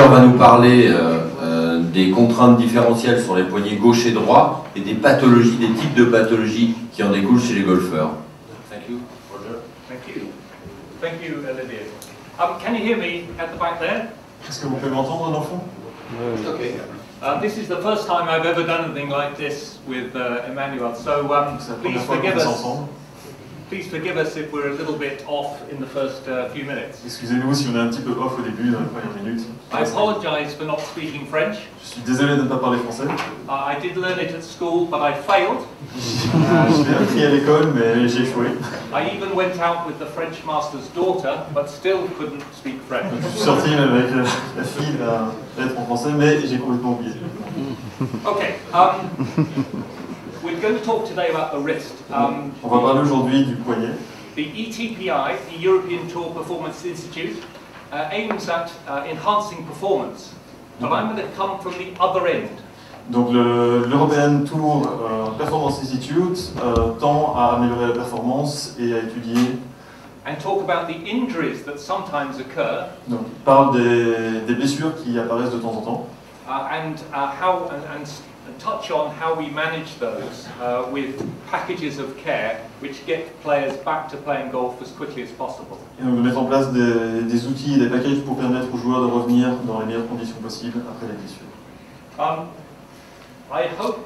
professeur va nous parler des contraintes différentielles sur les poignets gauche et droit et des pathologies, des types de pathologies qui en découlent chez les golfeurs. Thank you, Roger. Thank you. Thank you, Olivier. Can you hear me at the back there? Est-ce que vous pouvez m'entendre dans le fond? Okay. This is the first time I've ever done anything like this with Emmanuel, so please forgive us if we're a little bit off in the first few minutes. Excusez-nous si on est un petit peu off au début, dans les premières minutes. I apologize for not speaking French. Je suis désolé de ne pas parler français. I did learn it at school, but I failed. Je l'ai appris à l'école, mais j'ai échoué. I even went out with the French master's daughter, but still couldn't speak French. Je suis sorti avec la fille à être en français, mais j'ai complètement oublié. Okay. We're going to talk today about the wrist. On va parler aujourd'hui du poignet. The ETPI, the European Tour Performance Institute, aims at enhancing performance. But I'm going to come from the other end. Donc l'European Tour Performance Institute tend à améliorer la performance et à étudier. And talk about the injuries that sometimes occur. Donc il parle des blessures qui apparaissent de temps en temps. And touch on how we manage those with packages of care which get players back to playing golf as quickly as possible. Et donc de mettre en place des outils et des packages pour permettre aux joueurs de revenir dans les meilleures conditions possibles après les blessures. I hope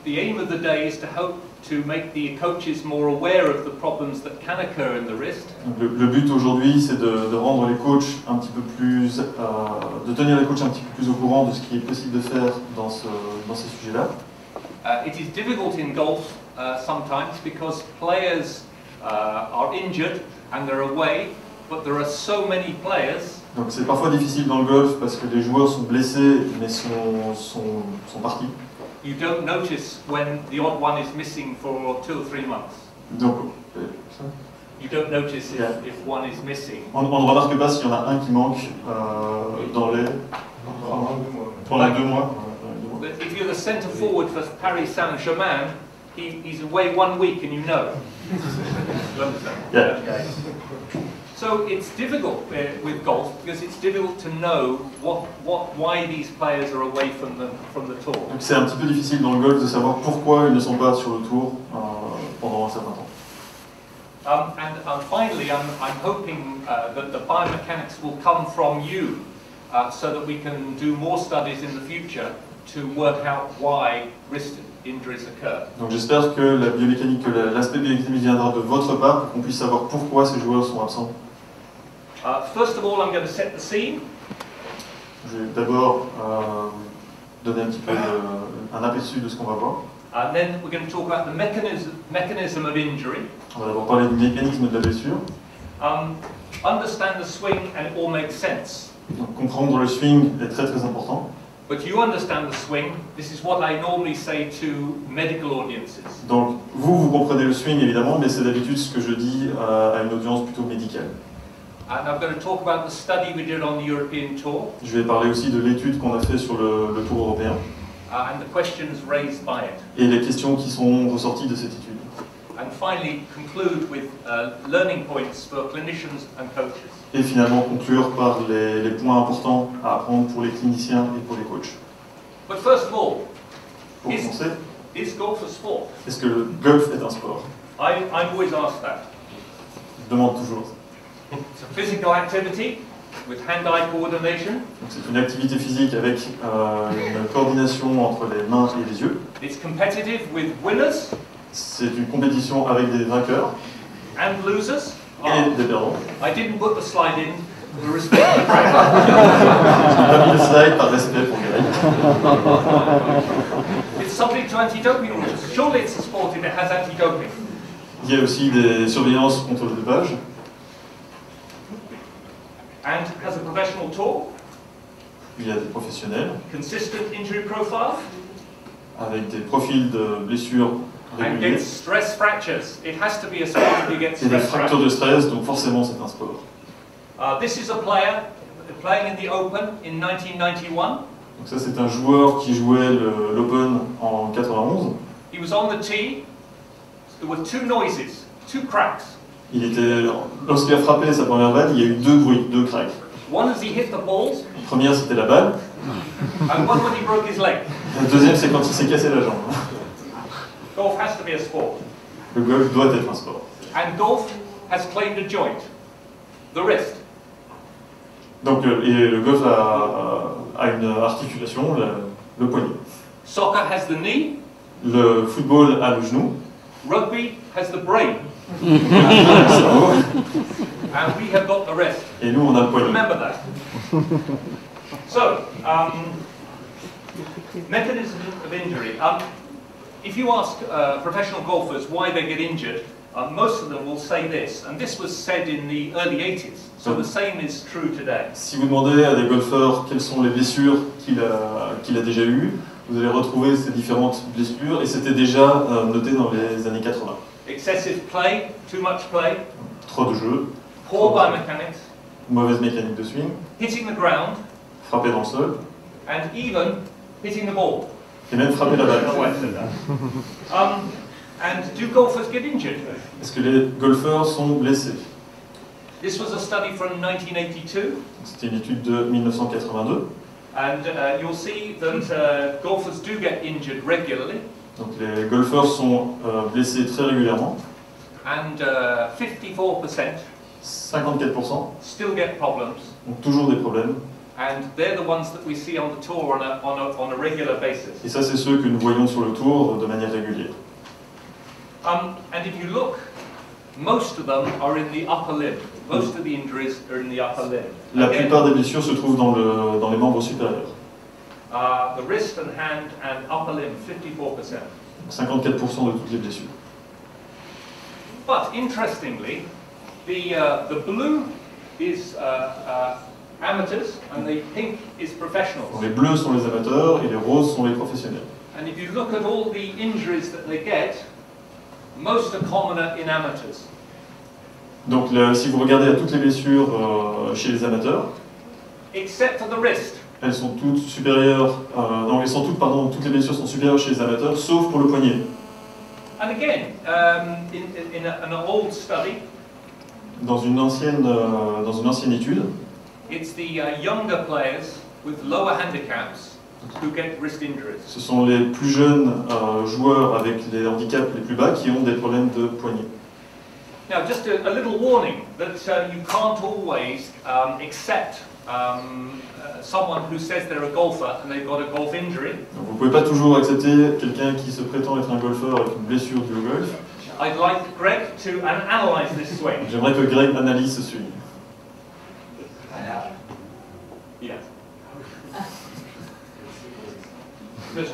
the aim of the day is to help to make the coaches more aware of the problems that can occur in the wrist. Donc le but aujourd'hui, c'est de rendre les coachs un petit peu plus, de tenir les coachs un petit peu plus au courant de ce qui est possible de faire dans ces sujets-là. It is difficult in golf sometimes because players are injured and they're away, but there are so many players. Donc c'est parfois difficile dans le golf parce que les joueurs sont blessés mais sont partis. You don't notice when the odd one is missing for 2 or 3 months. Donc, you don't notice if one is missing. On ne remarque pas s'il y en a un qui manque dans les pendant 2 mois. But if you're the centre forward for Paris Saint-Germain, he's away 1 week and you know. Yeah. So it's difficult with golf because it's difficult to know why these players are away from the tour. Donc c'est un petit peu difficile dans le golf de savoir pourquoi ils ne sont pas sur le tour pendant un certain temps. And finally, I'm hoping that the biomechanics will come from you, so that we can do more studies in the future to work out why wrist injuries occur. Donc j'espère que la biomécanique, que l'aspect biomécanique viendra de votre part pour qu'on puisse savoir pourquoi ces joueurs sont absents. First of all, I'm going to set the scene. Je vais d'abord donner un petit peu un aperçu de ce qu'on va voir. And then we're going to talk about the mechanism of injury. On va d'abord parler du mécanisme de la blessure. Understand the swing and it all makes sense. Donc comprendre le swing est très très important. But you understand the swing. This is what I normally say to medical audiences. Donc vous comprenez le swing évidemment, mais c'est d'habitude ce que je dis à une audience plutôt médicale. And I'm going to talk about the study we did on the European Tour. Je vais parler aussi de l'étude qu'on a fait sur le Tour européen. And the questions raised by it. Et les questions qui sont ressorties de cette étude. And finally, conclude with learning points for clinicians and coaches. Et finalement conclure par les points importants à apprendre pour les cliniciens et pour les coachs. But first of all, pour commencer, is golf a sport? Est-ce que le golf est un sport? I'm always asked that. Je demande toujours. It's a physical activity with hand-eye coordination. C'est une activité physique avec une coordination entre les mains et les yeux. It's competitive with winners. C'est une compétition avec des vainqueurs and losers. Et des perdants. I didn't put the slide in for respect to Greg. J'ai pas mis le slide par respect pour Greg. It's subject to anti-doping rules. Surely it's a sport if it has anti-doping. Il y a aussi des surveillances contre le dopage. And has a professional tour. Il y a des professionnels. Consistent injury profile. Avec des profils de blessures réguliers. And gets stress fractures. It has to be a sport if you get stress fractures. Et des fractures de stress, donc forcément c'est un sport. This is a player playing in the Open in 1991. Donc ça c'est un joueur qui jouait l'Open en 91. He was on the tee. There were 2 noises, 2 cracks. Lorsqu'il a frappé sa première balle, il y a eu 2 bruits, 2 cracks. One as he hit the balls, La première, c'était la balle. and one when he broke his leg. La deuxième, c'est quand il s'est cassé la jambe. Golf has to be a sport. Le golf doit être un sport. And golf has claimed a joint, the wrist. Donc, et le golf a une articulation, le poignet. Soccer has the knee, Le football a le genou. rugby has the brain, Le cerveau. and we have got the rest. Et nous, on a le poignet. Remember that. So, mechanism of injury. If you ask professional golfers why they get injured, most of them will say this, and this was said in the early 80s, so the same is true today. Si vous demandez à des golfeurs quelles sont les blessures qu'il a déjà eues, vous allez retrouver ces différentes blessures, et c'était déjà noté dans les années 80. Excessive play, too much play, Trop de jeux, poor biomechanics, mauvaise mécanique de swing, hitting the ground, frapper dans le sol, and even hitting the ball. et même frapper la balle. No way I said that. And do golfers get injured? Est-ce que les golfeurs sont blessés? This was a study from 1982, C'était une étude de 1982. and you'll see that golfers do get injured regularly, Donc les golfeurs sont blessés très régulièrement. and 54% 54% still get problems, ont toujours des problèmes. and they're the ones that we see on the tour on a regular basis. Et ça, c'est ceux que nous voyons sur le tour de manière régulière. And if you look, most of them are in the upper limb. Most of the injuries are in the upper limb. La Again, plupart des blessures se trouvent dans les membres supérieurs. the wrist and hand and upper limb, 54%. 54% de toutes les blessures. But interestingly, the blue is amateurs and the pink is professionals. Donc les bleus sont les amateurs et les roses sont les professionnels. And if you look at all the injuries that they get, most are commoner in amateurs. Donc si vous regardez à toutes les blessures chez les amateurs, Except for the wrist. elles sont toutes supérieures, non, elles sont toutes, pardon, toutes les blessures sont supérieures chez les amateurs, sauf pour le poignet. And again, in an old study, Dans une ancienne étude, it's the younger players with lower handicaps who get wrist injuries. ce sont les plus jeunes joueurs avec les handicaps les plus bas qui ont des problèmes de poignet. Now, just a little warning that you can't always accept someone who says they're a golfer and they've got a golf injury. Donc, vous ne pouvez pas toujours accepter quelqu'un qui se prétend être un golfeur avec une blessure due au golf. I'd like Greg to analyse this swing. J'aimerais que Greg analyse ce swing. Yeah. Good.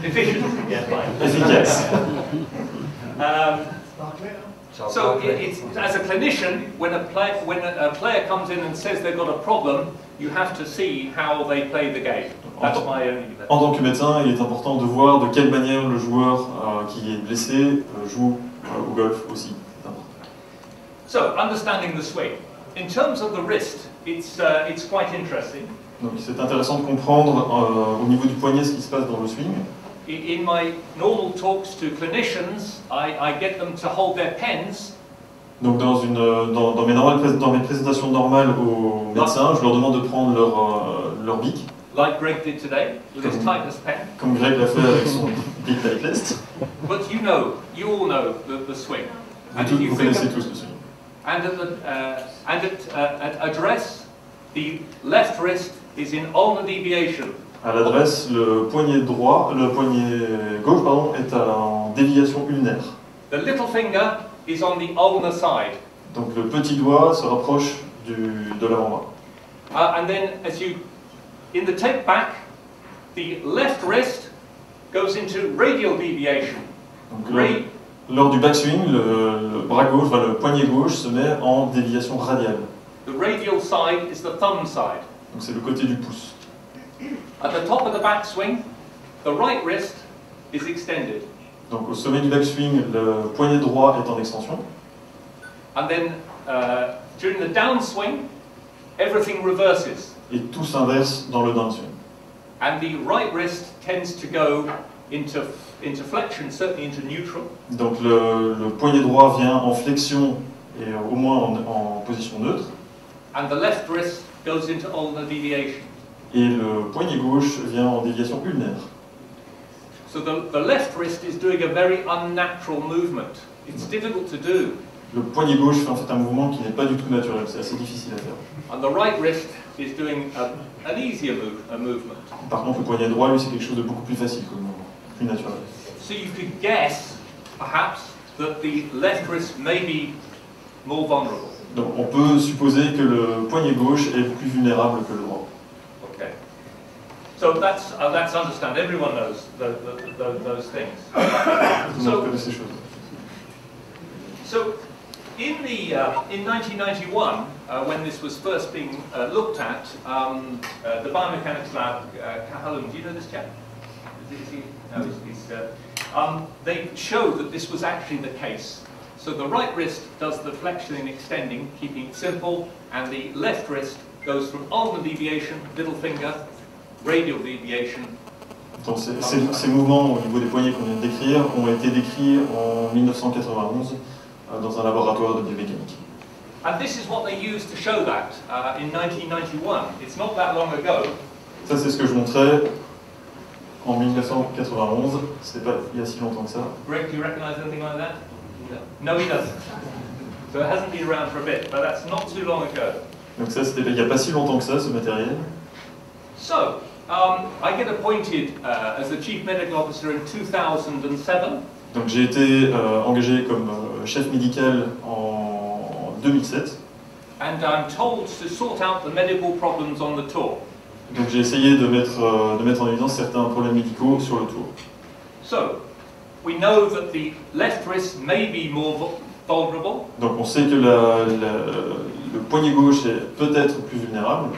Efficient. Yeah, fine. Efficace. So it's, as a clinician, when a player comes in and says they've got a problem, you have to see how they play the game. That's my only. En tant que médecin, il est important de voir de quelle manière le joueur qui est blessé joue au golf aussi. So, understanding the swing. In terms of the wrist, it's quite interesting. Donc c'est intéressant de comprendre au niveau du poignet ce qui se passe dans le swing. In my normal talks to clinicians, I get them to hold their pens. Donc dans mes présentations normales aux médecins, je leur demande de prendre leur bic, Like Greg did today with his tightest pen. comme Greg l'a fait avec son bic Titleist. But you all know the swing. Vous connaissez tous le swing. And at address, the left wrist is in ulnar deviation. À l'adresse, le poignet gauche pardon, est en déviation ulnaire. The little finger is on the ulnar side. Donc le petit doigt se rapproche de l'avant-bras. And then in the take back, the left wrist goes into radial deviation. Donc, lors du backswing, le bras gauche, le poignet gauche se met en déviation radiale. The radial side is the thumb side. Donc c'est le côté du pouce. At the top of the backswing, the right wrist is extended. Donc au sommet du backswing, le poignet droit est en extension. And then during the downswing, everything reverses. Et tout s'inverse dans le downswing. And the right wrist tends to go into flexion, certainly into neutral. Donc le poignet droit vient en flexion et au moins en position neutre. and the left wrist goes into ulnar deviation. Et le poignet gauche vient en déviation ulnaire. So the left wrist is doing a very unnatural movement. It's difficult to do. Le poignet gauche fait en fait un mouvement qui n'est pas du tout naturel, c'est assez difficile à faire. And the right wrist is doing an easier movement. Par contre, le poignet droit, lui, c'est quelque chose de beaucoup plus facile comme mouvement, plus naturel. So you could guess, perhaps, that the left wrist may be more vulnerable. Donc on peut supposer que le poignet gauche est plus vulnérable que le droit. Okay. So that's understand. Everyone knows those things. Tout le monde connaît ces choses. So in 1991, when this was first being looked at, the biomechanics lab, Callum, do you know this chap? Is he? No, they showed that this was actually the case. So the right wrist does the flexion and extending, keeping it simple, and the left wrist goes from ulnar deviation, little finger, radial deviation. Donc ces mouvements au niveau des poignets qu'on vient de décrire ont été décrits en 1991 dans un laboratoire de biomécanique. And this is what they used to show that in 1991. It's not that long ago. Ça c'est ce que je montrais en 1991, c'était pas il y a si longtemps que ça. Greg, do you recognize anything like that? No, he doesn't. So it hasn't been around for a bit, but that's not too long ago. Donc ça c'était il n'y a pas si longtemps que ça, ce matériel. So, I get appointed as the Chief Medical Officer in 2007. Donc j'ai été engagé comme chef médical en 2007. And I'm told to sort out the medical problems on the tour. Donc j'ai essayé de mettre en évidence certains problèmes médicaux sur le tour. So, we know that the left wrist may be more vulnerable. Donc on sait que le poignet gauche est peut-être plus vulnérable.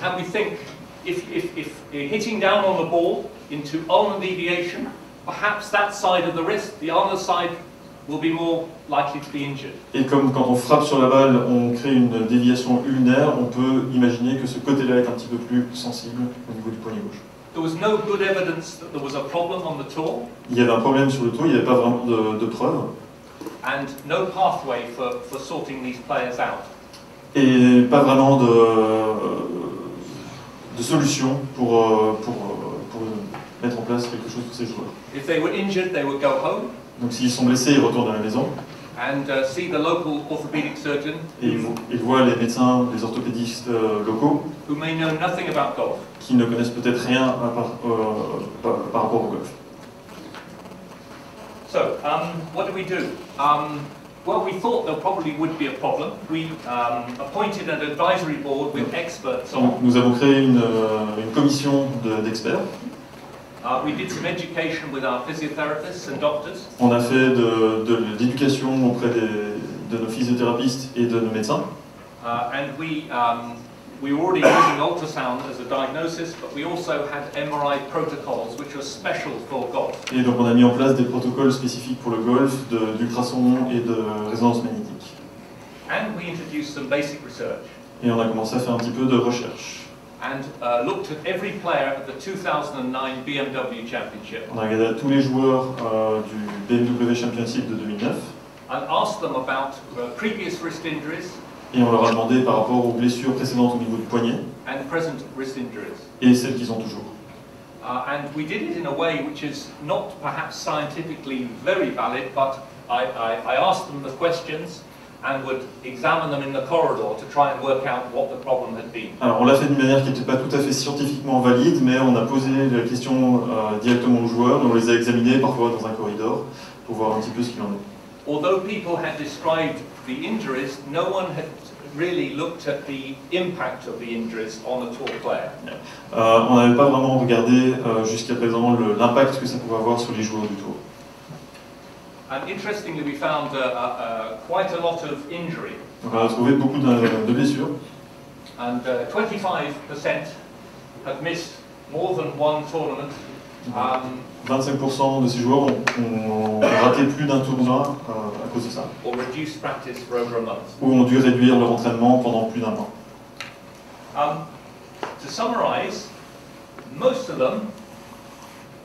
And we think if hitting down on the ball into ulnar deviation, perhaps that side of the wrist, the ulnar side, will be more likely to be injured. Et comme quand on frappe sur la balle, on crée une déviation ulnaire, on peut imaginer que ce côté-là est un petit peu plus sensible au niveau du poignet gauche. There was no good evidence that there was a problem on the tour. Il y avait un problème sur le tour, il n'y avait pas vraiment de preuves. And no pathway for sorting these players out. Et pas vraiment de solution pour mettre en place quelque chose pour ces joueurs. If they were injured, they would go home. Donc s'ils sont blessés, ils retournent à la maison. And see the local orthopedic surgeon. Et ils voient les médecins, les orthopédistes locaux. Who may know nothing about golf. Qui ne connaissent peut-être rien par rapport au golf. So, what do we do? Well, we thought there probably would be a problem. We appointed an advisory board with experts on. Nous avons créé une commission d'experts. We did some education with our physiotherapists and doctors. On a fait de l'éducation auprès de nos physiothérapeutes et de nos médecins. And we were already using ultrasound as a diagnosis, but we also had MRI protocols which are special for golf. Et donc on a mis en place des protocoles spécifiques pour le golf, d'ultrasons et de résonance magnétique. And we introduced some basic research. Et on a commencé à faire un petit peu de recherche. And looked at every player at the 2009 BMW Championship. On a regardé à tous les joueurs du BMW Championship de 2009. And asked them about previous wrist injuries. Et on leur a demandé par rapport aux blessures précédentes au niveau du poignet. And present wrist injuries. Et celles qu'ils ont toujours. And we did it in a way which is not perhaps scientifically very valid, but I asked them the questions and would examine them in the corridor to try and work out what the problem had been. Alors on l'a fait d'une manière qui n'était pas tout à fait scientifiquement valide, mais on a posé les questions directement aux joueurs, on les a examinés parfois dans un corridor pour voir un petit peu ce qu'il en est. Although people had described the injuries, no one had really looked at the impact of the injuries on the tour player. On n'avait pas vraiment regardé jusqu'à présent l'impact que ça pouvait avoir sur les joueurs du tour. And interestingly, we found quite a lot of injury. Donc on a trouvé beaucoup de blessures. And 25% had missed more than one tournament. 25% de ces joueurs ont raté plus d'un tournoi à cause de ça. Or reduced practice for over a month. Ou ont dû réduire leur entraînement pendant plus d'un mois. To summarize, most of them,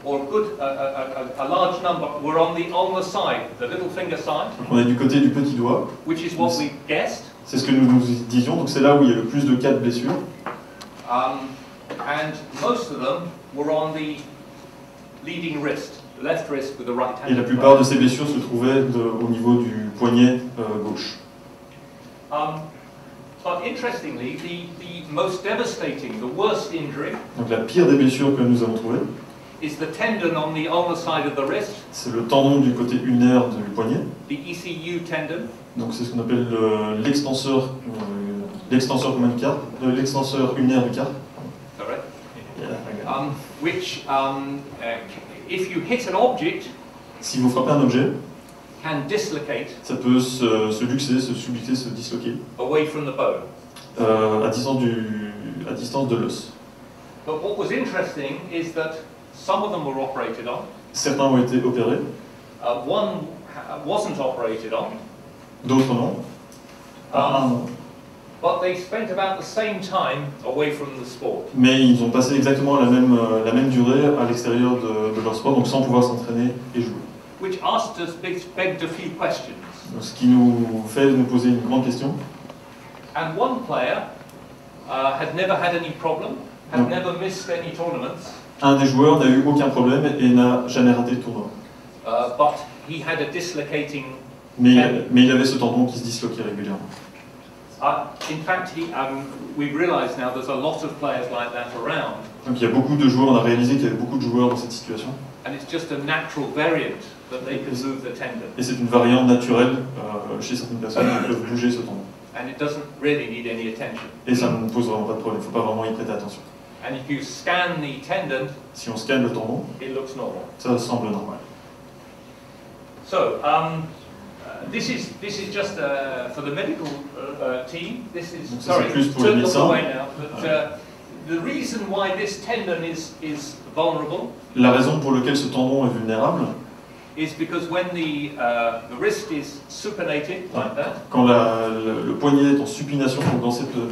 or a large number, were on the ulnar side, the little finger side. Donc on est du côté du petit doigt. Which is what we guessed. C'est ce que nous nous disions, donc c'est là où il y a le plus de cas de blessures. And most of them were on the leading wrist, the left wrist with the right hand. Et la plupart de ces blessures se trouvaient au niveau du poignet gauche. But interestingly, the most devastating, the worst injury, Donc la pire des blessures que nous avons trouvées, is the tendon on the ulnar side of the wrist, c'est le tendon du côté ulnaire du poignet. the ECU tendon, Donc c'est ce qu'on appelle l'extenseur commun du carpe, l'extenseur ulnaire du carpe. correct? Yeah. Which, if you hit an object, Si vous frappez un objet, can dislocate ça peut se luxer, se subluxer, se disloquer away from the bone. à distance de l'os. But what was interesting is that some of them were operated on, Certains ont été opérés, one wasn't operated on, d'autres non. Non. but they spent about the same time away from the sport. Mais ils ont passé exactement la même durée à l'extérieur de leur sport, donc sans pouvoir s'entraîner et jouer. Which asked us, begged a few questions. Donc, ce qui nous fait nous poser une grande question. And one player had never had any problem, had No. never missed any tournaments, Un des joueurs n'a eu aucun problème et n'a jamais raté de tournoi. but he had a dislocating. Mais il avait ce tendon qui se disloquait régulièrement. In fact, we've realised now there's a lot of players like that around, Donc il y a beaucoup de joueurs, on a réalisé qu'il y avait beaucoup de joueurs dans cette situation. and it's just a natural variant that they can move the tendon, Et c'est une variante naturelle chez certaines personnes qui peuvent bouger ce tendon. and it doesn't really need any attention. Et ça ne pose vraiment pas de problème, il ne faut pas vraiment y prêter attention. And if you scan the tendon, Si on scanne le tendon, it looks normal. ça semble normal. So, this is just for the medical team. This is Donc ça, sorry, c'est plus pour les turn them médecins. away now. But the reason why this tendon is vulnerable La raison pour laquelle ce tendon est vulnérable, is because when the wrist is supinated like that, quand le poignet est en supination, donc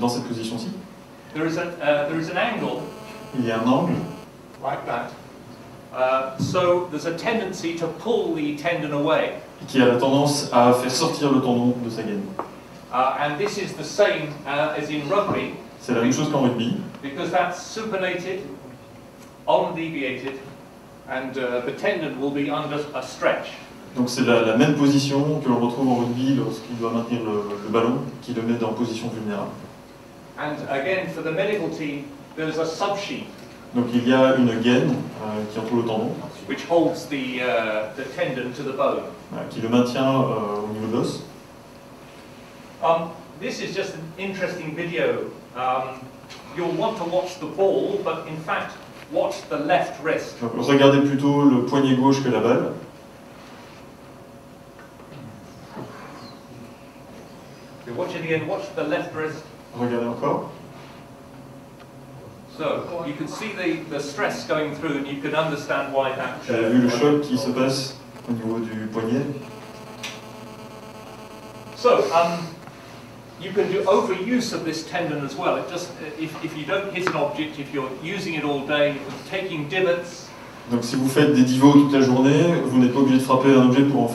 dans cette position-ci, there is an angle il y a un angle like that. So there's a tendency to pull the tendon away, qui a la tendance à faire sortir le tendon de sa gaine. and this is the same as in rugby, C'est la même chose qu'en rugby, because that's supinated, undeviated, and the tendon will be under a stretch. donc c'est la même position que l'on retrouve en rugby lorsqu'il doit maintenir le ballon, qui le met en position vulnérable. And again, for the medical team, there's a subsheath Donc il y a une gaine qui entoure le tendon, which holds the tendon to the bone. qui le maintient au niveau de l'os. This is just an interesting video. You'll want to watch the ball, but in fact, watch the left wrist. Donc regardez plutôt le poignet gauche que la balle. Okay, watch it again, watch the left wrist. Regardez encore. So, you can see the stress going through, and you can understand why that... Vous avez vu le choc qui se passe au niveau du poignet. So, you can do overuse of this tendon as well. It just, if you don't hit an object, if you're using it all day, taking divots. Donc si vous faites des divots toute la journée, vous n'êtes pas obligé de frapper un objet pour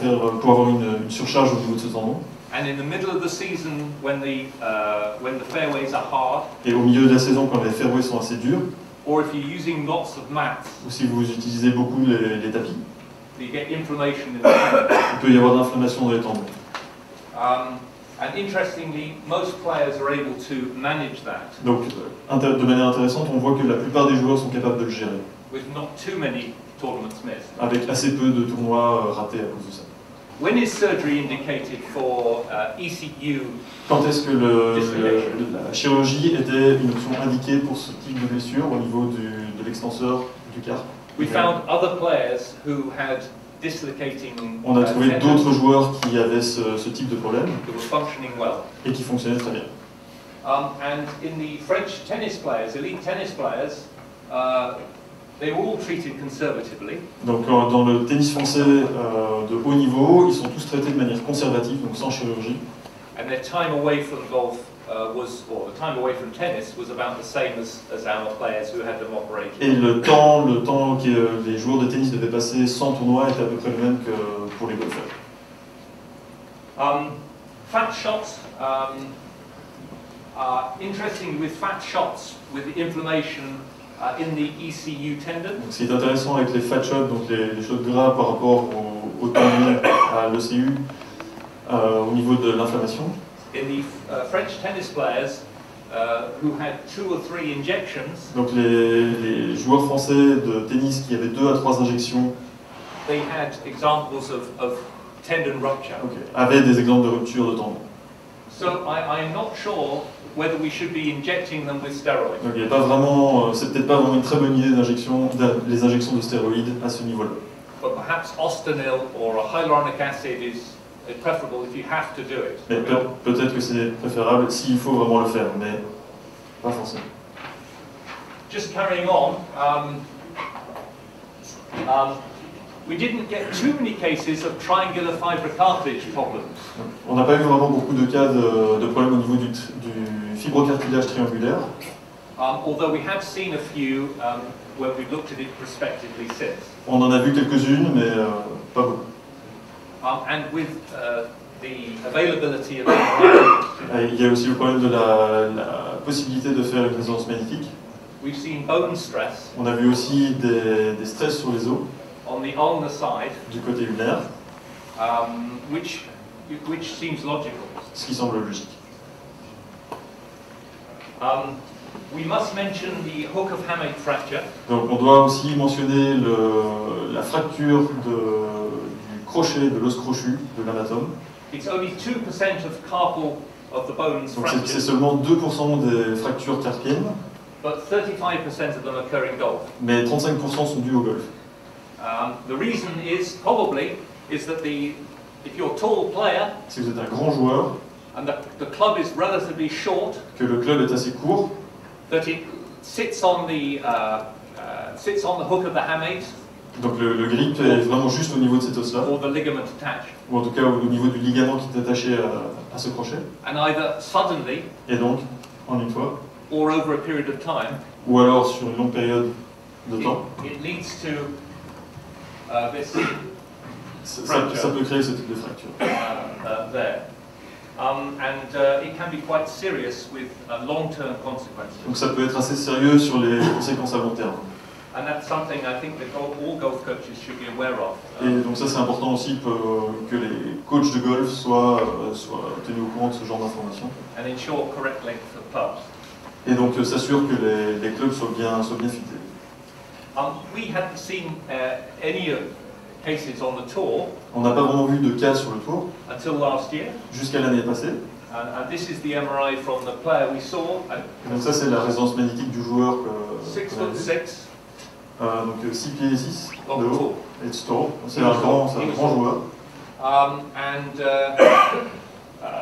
avoir une surcharge au niveau de ce tendon. And in the middle of the season, when the fairways are hard, Et au milieu de la saison, quand les fairways sont assez durs, or if you're using lots of mats, ou si vous utilisez beaucoup les tapis, you get inflammation in the tendon. il peut y avoir de l'inflammation dans les tendons. And interestingly, most players are able to manage that Donc de manière intéressante, on voit que la plupart des joueurs sont capables de le gérer, with not too many tournaments missed. avec assez peu de tournois ratés à cause de ça. When is surgery indicated for ECU? Quand est-ce que la chirurgie était une option indiquée pour ce type de blessure au niveau de l'extenseur du carpe? We found other players who had dislocating On a trouvé tendons d'autres joueurs qui avaient ce type de problème who were functioning well. et qui fonctionnaient très bien. And in the French tennis players, elite tennis players, they were all treated conservatively. Donc dans le tennis français de haut niveau, ils sont tous traités de manière conservative, donc sans chirurgie. And their time away from golf or the time away from tennis was about the same as our players who had them operated. Et le temps que les joueurs de tennis devaient passer sans tournoi était à peu près le même que pour les golfeurs. Fat shots, Interesting with fat shots, with the inflammation in the ECU tendon. Donc, ce qui est intéressant avec les fat shots, donc les shots gras par rapport au tendon, à l'ECU, au niveau de l'inflammation. In the French tennis players who had 2 or 3 injections. Donc les joueurs français de tennis qui avaient 2 à 3 injections, they had examples of tendon rupture. Avaient des exemples de rupture de tendon. So I'm not sure whether we should be injecting them with steroids. Donc il y a pas vraiment, c'est peut-être pas vraiment une très bonne idée les injections de stéroïdes à ce niveau-là. But perhaps ostenil or a hyaluronic acid is preferable if you have to do it. Mais peut-être que c'est préférable s'il faut vraiment le faire, mais pas forcément. Just carrying on, we didn't get too many cases of triangular fibrocartilage problems. On n'a pas eu vraiment beaucoup de cas de problèmes au niveau du fibrocartilage triangulaire. Although we have seen a few when we've looked at it prospectively since. On en a vu quelques-unes, mais pas beaucoup. And with the availability of MRI, il y a aussi le problème de la possibilité de faire une résonance magnétique. We've seen bone stress. On a vu aussi des stress sur les os. On the ulnar side. Du côté ulnaire. Which seems logical. Ce qui semble logique. We must mention the hook of hamate fracture. Donc on doit aussi mentionner la fracture du crochet, de l'os crochu, de l'amatome. It's only 2% of carpal of the bones fractured. C'est seulement 2% des fractures carpiennes. But 35% of them occur in golf. Mais 35% sont dus au golf. The reason is probably that if you're a tall player, si vous êtes un grand joueur, and the club is relatively short, que le club est assez court, that it sits on the hook of the hamate. Donc le grip est vraiment juste au niveau de cet os-là. Or the ligament attached. Ou en tout cas au niveau du ligament qui est attaché à ce crochet. And either suddenly, et donc, en une fois, or over a period of time, ou alors sur une longue période de temps, it leads to this ça peut créer ce type de fracture. There. And it can be quite serious with long-term consequences. Donc ça peut être assez sérieux sur les conséquences à long terme. And that's something I think that all golf coaches should be aware of. Et donc ça c'est important aussi que les coachs de golf soient tenus au courant de ce genre d'informations. And ensure correct length of clubs. Et donc s'assure que les clubs soient bien fités. We hadn't seen any cases on the tour. On n'a pas vraiment vu de cas sur le tour. Until last year. Jusqu'à l'année passée. And this is the MRI from the player we saw. Donc ça c'est la résonance magnétique du joueur que 6'6". Donc 6 pieds et 6 de haut. It's tall. C'est un grand joueur. And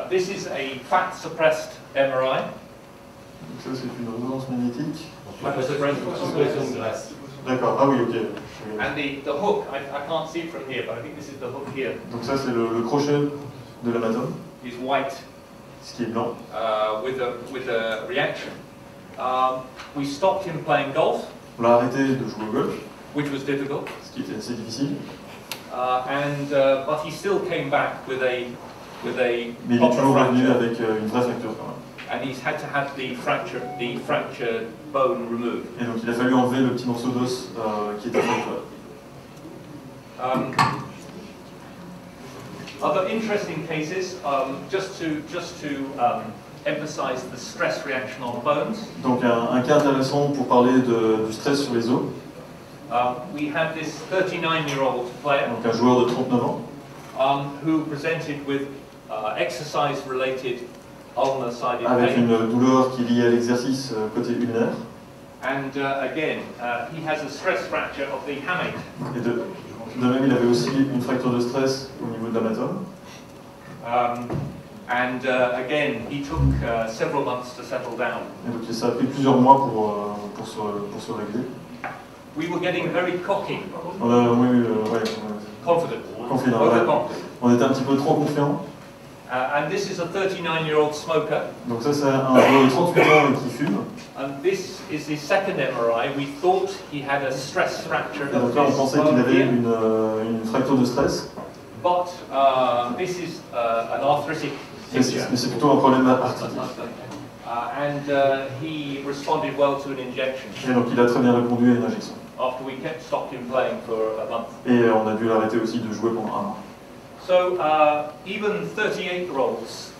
this is a fat suppressed MRI. Donc ça c'est une résonance magnétique. Graisse. D'accord, ah oui, ok. And the hook, I can't see it from here, but I think this is the hook here. Donc ça c'est le crochet de l'amatome. Is white. Ce qui est blanc. With a reaction. We stopped him playing golf. On l'a arrêté de jouer au golf. Which was difficult. Ce qui était assez difficile. But he still came back with a. Mais il est toujours revenu avec une vraie fracture quand même. And he's had to have the fractured bone removed. Et donc il a fallu enlever le petit morceau d'os qui était fracturé. Other interesting cases, just to emphasize the stress reaction on bones. Donc un cas intéressant pour parler du stress sur les os. We had this 39-year-old player. Donc un joueur de 39 ans. Who presented with exercise-related ulnar sided pain. Avec une douleur qui est liée à l'exercice côté ulnaire. And again, he has a stress fracture of the hamate. Et de même, il avait aussi une fracture de stress au niveau de l'amatome. And again, he took several months to settle down. Et donc ça a pris plusieurs mois pour se régler. We were getting very cocky. Confident. On était un petit peu trop confiants. And this is a 39-year-old smoker. Donc ça c'est un joueur de 38 ans qui fume. And this is his second MRI. We thought he had a stress fracture. Et donc là on pensait qu'il avait une fracture de stress. But this is an arthritic fracture. Mais c'est plutôt un problème arthritique. He responded well to an injection. Et donc il a très bien répondu à une injection. After we stopped him playing for a month. Et on a dû l'arrêter aussi de jouer pendant un mois. So even 38-year-olds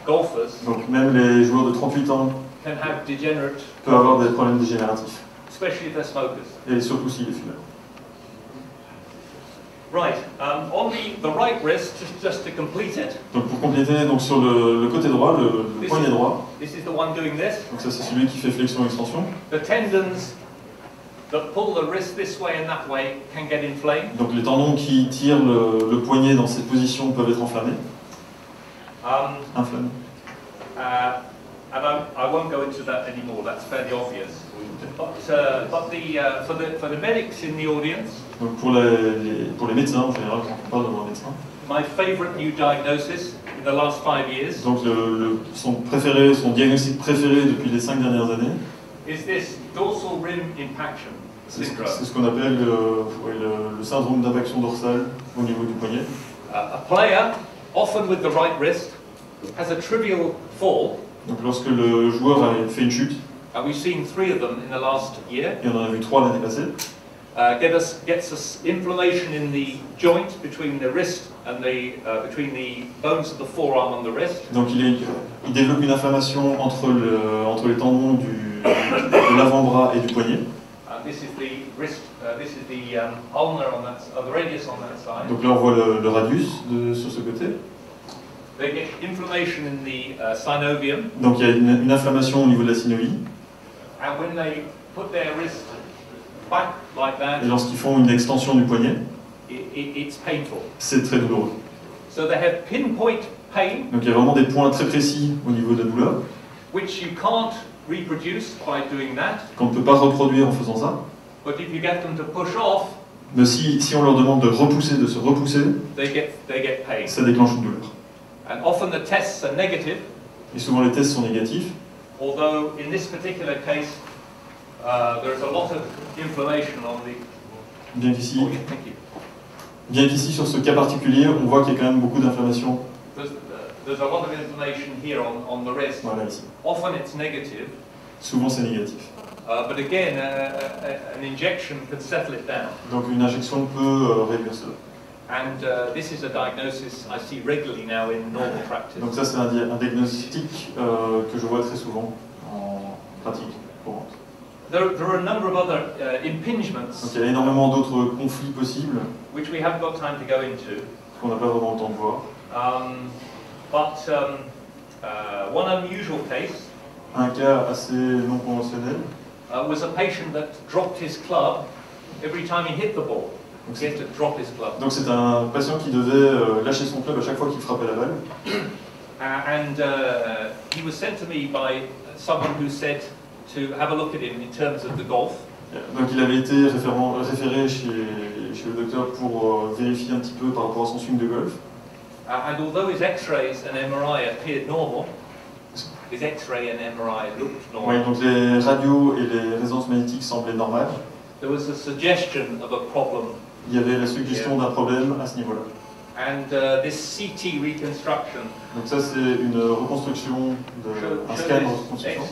golfers. Donc même les joueurs de 38 ans can have degenerate peuvent avoir des problèmes dégénératifs. Especially if they're smokers. Et surtout s'il est fumeur. Right, on the right wrist, just to complete it. Donc pour compléter, donc sur le côté droit, le poignet droit. This is the one doing this. Donc ça c'est celui qui fait flexion-extension. The tendons that pull the wrist this way and that way can get inflamed. Donc les tendons qui tirent le poignet dans cette position peuvent être enflammés. Inflammés. And I won't go into that anymore. That's fairly obvious. But for the medics in the audience. Donc pour les médecins en général, quand on parle devant un médecin. My favorite new diagnosis in the last 5 years. Donc son diagnostic préféré depuis les 5 dernières années. Is this dorsal rim impaction syndrome? C'est ce qu'on appelle le syndrome d'impaction dorsale au niveau du poignet. A player, often with the right wrist, has a trivial fall. Donc lorsque le joueur a fait une chute. We've seen 3 of them in the last year. Et on en a vu 3 l'année passée. Gets us inflammation in the joint between the wrist and between the bones of the forearm and the wrist. Donc il développe une inflammation entre les tendons de l'avant-bras et du poignet. This is the wrist. This is the ulnar on that, the radius on that side. Donc là on voit le radius sur ce côté. They get inflammation in the synovium. Donc il y a une inflammation au niveau de la synovie. And when they put their wrist back like that, et lorsqu'ils font une extension du poignet, it's painful. C'est très douloureux. So they have pinpoint pain. Donc il y a vraiment des points très précis au niveau de la douleur. Which you can't reproduce by doing that. Qu'on ne peut pas reproduire en faisant ça. But if you get them to push off, mais si on leur demande de repousser, de se repousser, they get pain. Ça déclenche une douleur. And often the tests are negative. Et souvent les tests sont négatifs. Although in this particular case, there's a lot of inflammation on the. Bien qu'ici, sur ce cas particulier, on voit qu'il y a quand même beaucoup d'inflammation. There's a lot of inflammation here on the wrist. Voilà, ici. Often it's negative. Souvent c'est négatif. But again, an injection can settle it down. Donc une injection peut réduire cela. And this is a diagnosis I see regularly now in normal practice. Donc ça c'est un diagnostic que je vois très souvent en pratique courante. There are a number of other impingements. Donc il y a énormément d'autres conflits possibles. Which we haven't got time to go into. Qu'on n'a pas vraiment le temps de voir. One unusual case. Un cas assez non conventionnel. Was a patient that dropped his club every time he hit the ball. He had to drop his club. Donc c'est un patient qui devait lâcher son club à chaque fois qu'il frappait la balle. He was sent to me by someone who said to have a look at him in terms of the golf. Donc il avait été référé chez le docteur pour vérifier un petit peu par rapport à son swing de golf. And although his X-rays and MRI appeared normal, his X-ray and MRI looked normal. Oui, donc les radios et les résonances magnétiques semblaient normales. There was a suggestion of a problem. Il y avait la suggestion d'un problème à ce niveau-là. And this CT reconstruction. Donc ça c'est une reconstruction, un scan de reconstruction.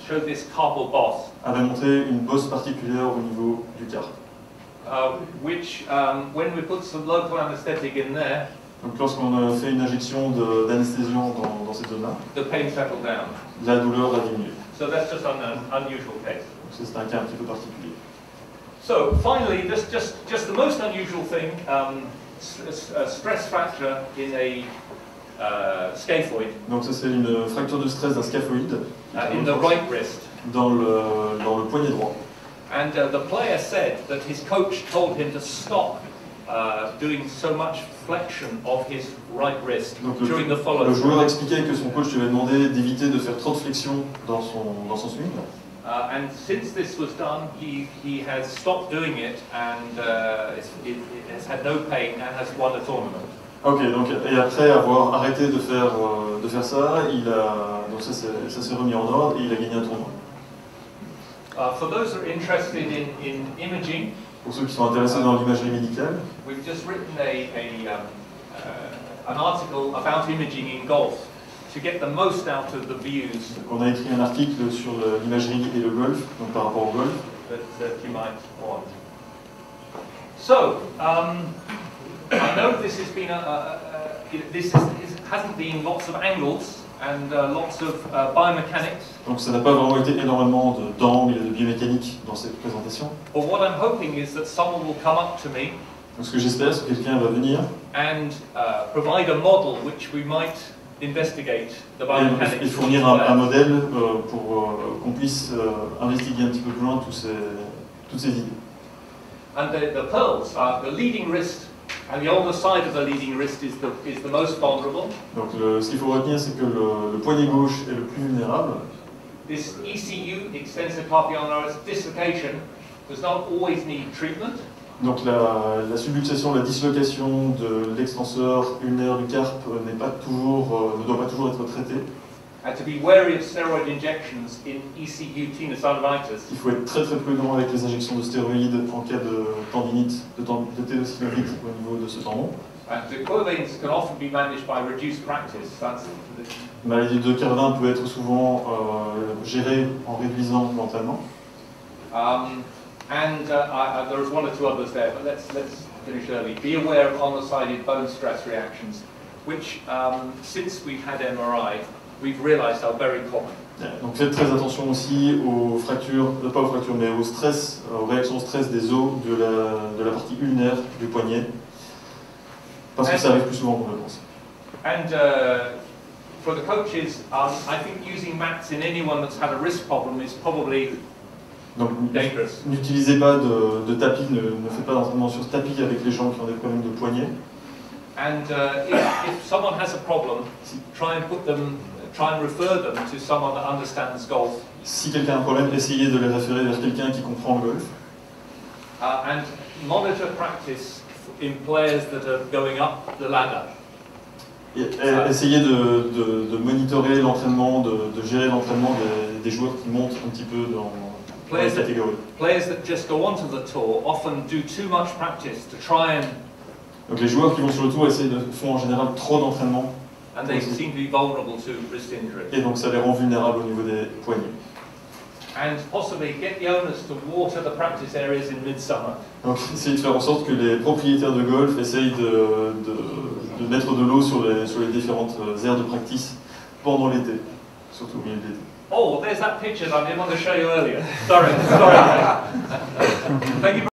Showed this carpal boss. Avait montré une bosse particulière au niveau du carpe. Which, when we put some local anesthetic in there. Donc lorsqu'on a fait une injection d'anesthésiant dans cette zone-là, the pain settled down. La douleur a diminué. So that's just an unusual case. Donc c'est un cas un petit peu particulier. So finally, just the most unusual thing, a stress fracture in a scaphoid. Donc ça c'est une fracture de stress d'un scaphoïde. In the right wrist. Dans le poignet droit. And the player said that his coach told him to stop doing so much flexion of his right wrist during the follow-up. Le joueur expliquait que son coach lui avait demandé d'éviter de faire trop de flexion dans son swing. And since this was done, he has stopped doing it and it has had no pain and has won a tournament. Ok, donc et après avoir arrêté de faire ça, donc ça s'est remis en ordre et il a gagné un tournoi. For those who are interested in imaging, pour ceux qui sont intéressés dans l'imagerie médicale, we've just written an article about imaging in golf. to get the most out of the views Donc on a écrit un article sur l'imagerie et le golf, donc par rapport au golf. that you might want. So, I know this has been hasn't been lots of angles and lots of biomechanics. Donc ça n'a pas vraiment été énormément d'angles et de biomécanique dans cette présentation. But what I'm hoping is that someone will come up to me Donc ce que j'espère, c'est que quelqu'un va venir and provide a model which we might investigate the biomechanics. et fournir un modèle pour qu'on puisse investiguer un petit peu plus loin toutes ces idées. And the pearls, the leading wrist, and the older side of the leading wrist is the most vulnerable. Donc ce qu'il faut retenir, c'est que le poignet gauche est le plus vulnérable. This ECU, extensor carpi ulnaris dislocation, does not always need treatment. Donc la subluxation, la dislocation de l'extenseur ulnaire du carpe ne doit pas toujours être traitée. And to be wary of steroid injections in ECU tenosynovitis. Il faut être très prudent avec les injections de stéroïdes en cas de tendinite, de ténosynovite au niveau de ce tendon. And the coilveins can often be managed by reduced practice. That's La maladie de Kervin peut être souvent gérée en réduisant l'entraînement. There's one or two others there, but let's finish early. Be aware of on-the-sided bone stress reactions, which since we've had MRI, we've realized are very common. Donc faites très attention aussi aux fractures, pas aux fractures, mais au stress, aux réactions au stress des os de la partie ulnaire du poignet, parce que ça arrive plus souvent qu'on le pense. And for the coaches, I think using mats in anyone that's had a wrist problem is probably Donc dangerous. n'utilisez pas de tapis, ne faites pas d'entraînement sur tapis avec les gens qui ont des problèmes de poignet. And if someone has a problem, try and refer them to someone that understands golf. Si quelqu'un a un problème, essayez de les référer vers quelqu'un qui comprend le golf. And monitor practice in players that are going up the ladder. Et essayez de monitorer l'entraînement, de gérer l'entraînement des joueurs qui montent un petit peu dans la catégorie. Players that just go onto the tour often do too much practice to try and. Donc les joueurs qui vont sur le tour font en général trop d'entraînement. And they seem to be vulnerable to wrist injury. Et donc ça les rend vulnérables au niveau des poignets. And possibly get the owners to water the practice areas in midsummer. Donc essayez de faire en sorte que les propriétaires de golf essayent de mettre de l'eau sur les différentes aires de practice pendant l'été, surtout au milieu de l'été. Oh, there's that picture that I didn't want to show you earlier. Sorry. Thank you.